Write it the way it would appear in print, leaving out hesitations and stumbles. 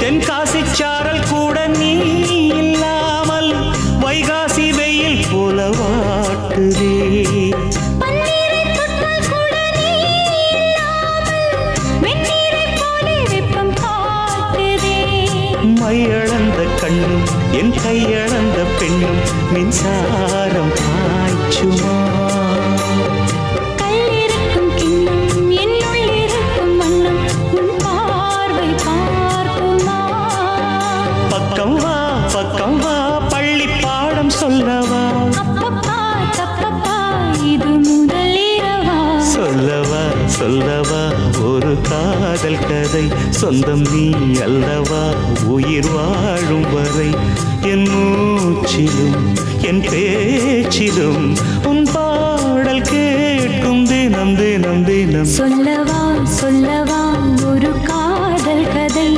தென்காசி சாரல் கூட நீ இல்லாமல் வைகாசி வெயில் போல வாட்டுதே. மையளந்த கண்ணும் என் கையளந்த பெண்ணும் மின்சாரம் பாய்ச்சுமா. கல்லிருக்கும் கிண்ணம் என்னுள் இருக்கும் வண்ணம் உன் பார்வை பார்க்குமா. பக்கம் வா பள்ளி பாடம் சொல்லவா. அப்பப்பா தப்பப்பா இது முதலிரவா. சொல்லவா ஒரு காதல் கதை. சொந்தம் நீ அல்லவா உயிர் வாழும் வரை. என் மூச்சிலும் என் பேச்சிலும் உன் பாடல் கேட்கும் தினம் தினம் தினம். சொல்லவா ஒரு காதல் கதை.